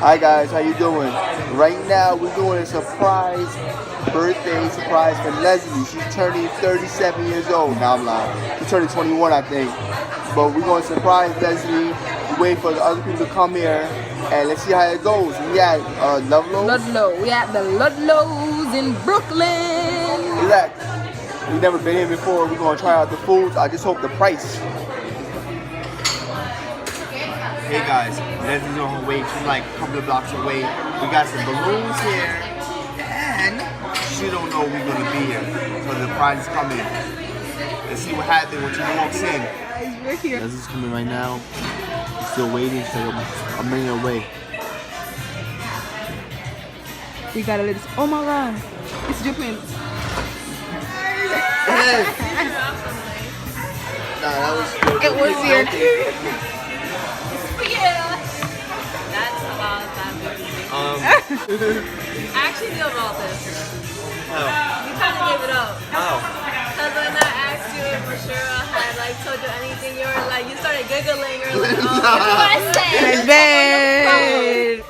Hi guys, how you doing? Right now we're doing a birthday surprise for Leslie. She's turning 37 years old. Now I'm lying. She's turning 21, I think. But we're going to surprise Leslie. We wait for the other people to come here, and let's see how it goes. We at Ludlow. We at the Ludlows in Brooklyn. Exactly. We've never been here before. We're going to try out the foods. I just hope the price. Hey guys, Leslie's on her way. She's like a couple of blocks away. We got some balloons here, and she don't know we're gonna be here. So the prize is coming. Let's see what happens when she walks in. Guys, we're here. Leslie's coming right now. She's still waiting. She's like a minute away. We got a little. Oh my god, it's dripping. Nah, that was. It was here. That's about that movie. I actually knew about this. Oh. You kind of gave it up. Oh. Because when I asked you if Bashira had like told you anything, you were like, you started giggling. You were like, oh, what I said. Bad.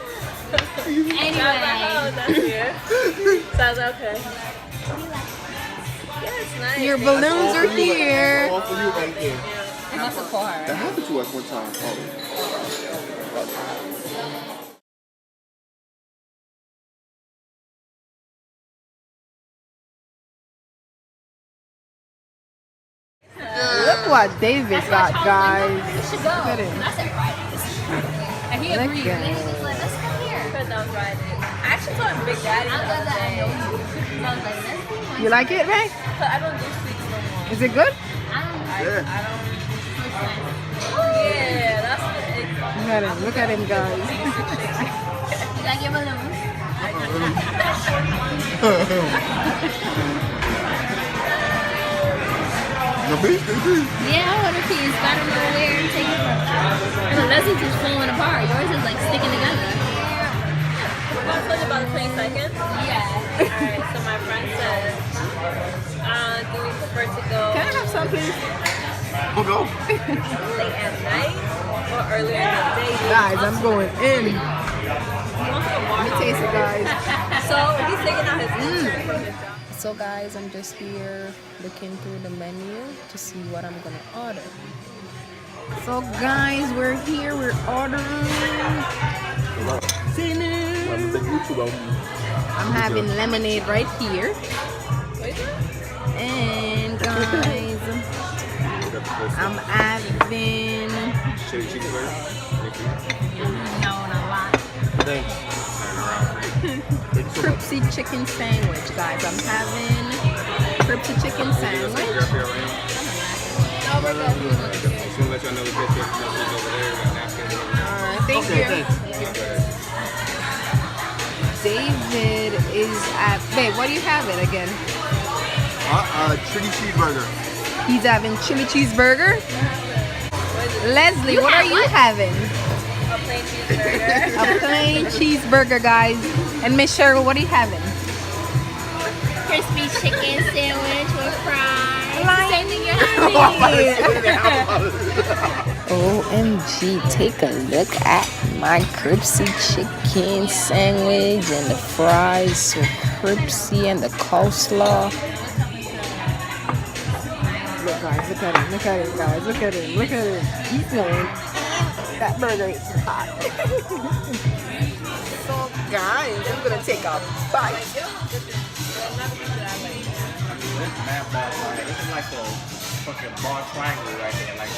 Anyway. I was like, oh, that's weird. So I was like, okay. Yeah, it's nice. Your balloons are here. All for you right there. It must have called her. That happened to us one time. Look what Davis got, guys. We should go. Look at him. I said Fridays. And he agreed. And he was like, let's go here. Because that was Friday. I actually told him Big Daddy. I'm glad that I know you. So I was like, let's go. You like it, Ray? But I don't do sweets no more. Is it good? I don't yeah, that's what it. Look at him, guys. You like your balloons? Yeah, I want a piece, but I don't know where to take it from. Unless it's just falling apart. Yours is like sticking together. I told you about the 22nd? Yeah. Alright, so my friend said, do we prefer to go Can I have some, please? We'll go. late at night or earlier in the day? Guys, I'm going in. Let me taste it, guys. So he's taking out his picture from his job. So guys, I'm just here looking through the menu to see what I'm gonna order. So guys, we're here. We're ordering dinner. I'm having lemonade right here. And guys, I'm having No, not a lot. Thanks. crispy chicken sandwich, guys. I'm having crispy chicken sandwich. No, we're good. Alright, thank you. David is at. Babe, what do you have it again? Chili cheeseburger. He's having chili cheeseburger. Leslie, what are you having? A plain cheeseburger. A plain cheeseburger, guys. And Miss Cheryl, what are you having? Crispy chicken sandwich with fries. Same thing you're having. OMG, take a look at my crispy chicken sandwich and the fries so crispy and the coleslaw. Look, guys, look at him. Look at him, guys. Look at him. Look at him. He's going. That burger is hot. So, guys, I'm going to take a bite. It's like a fucking bar triangle right there. Like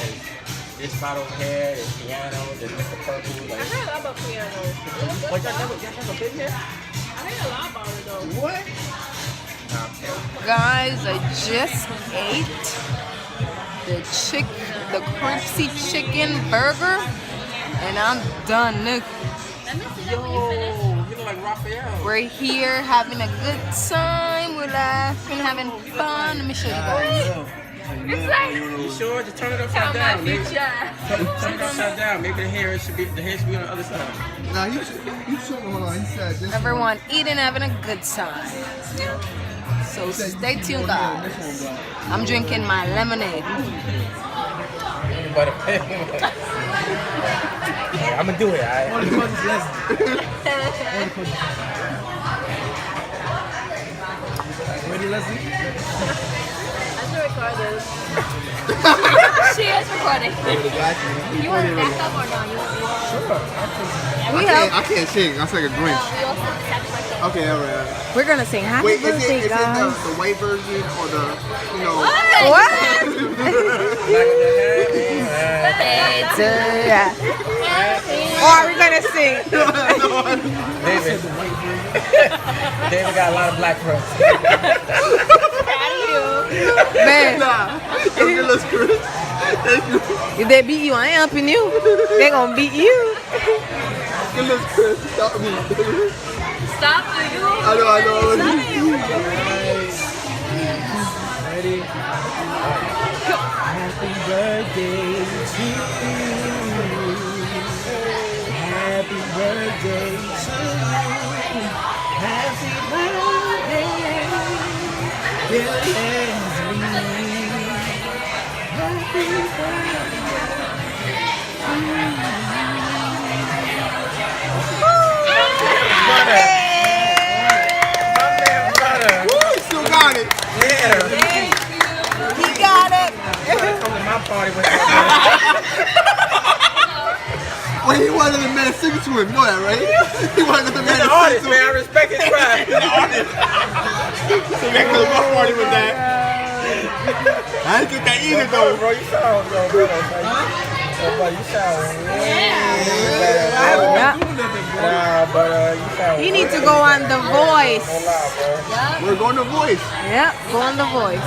this bottle here, this piano, this Mr. Purple. Like, I heard a lot about pianos. what y'all never been here? I heard a lot about it though. What? Guys, I just ate the crispy chicken burger, and I'm done. Look, Let me see that when you finish. You look like Raphael. we're here having a good time. We're laughing, having fun. Let me show you guys. It's like You sure? Just turn it count upside my down. Maybe, future. turn it upside down. Maybe the hair should be on the other side. Nah, you showed me. Hold on. He said this. Everyone eating, having a good time. So stay tuned, guys. I'm drinking my lemonade. But Yeah, I'm gonna do it. All the cousins Leslie. All the cousins. Ready, Leslie? She is recording. You want to back up or no? I can't sing. I sing a Grinch. Okay, alright. We're gonna sing happy Wait, birthday, is it guys. the white version or the, you know? What? Or are we gonna sing? David got a lot of black friends. Man, Let's Chris. Thank you. if they beat you, I ain't helping you. They gonna beat you. Let's Chris. Stop me. Stop you. I know. Ready? Happy birthday to you. Happy birthday to you. Happy birthday, dear Leslie. Happy Still got it. Yeah. He got it. Come to my party with that. Well, he wanted the man singing to him. You know that, right? He wanted the man He's an to artist, sing to man. him. I respect his craft. He's an artist. So they come to my party with that. I didn't get that either, though. Bro, you sound good, bro. Bro, you sound way better, bro. Yeah. Nah, but you sound You need to go on The Voice. Hold on, bro. We're going to Voice. Yep, go on The Voice.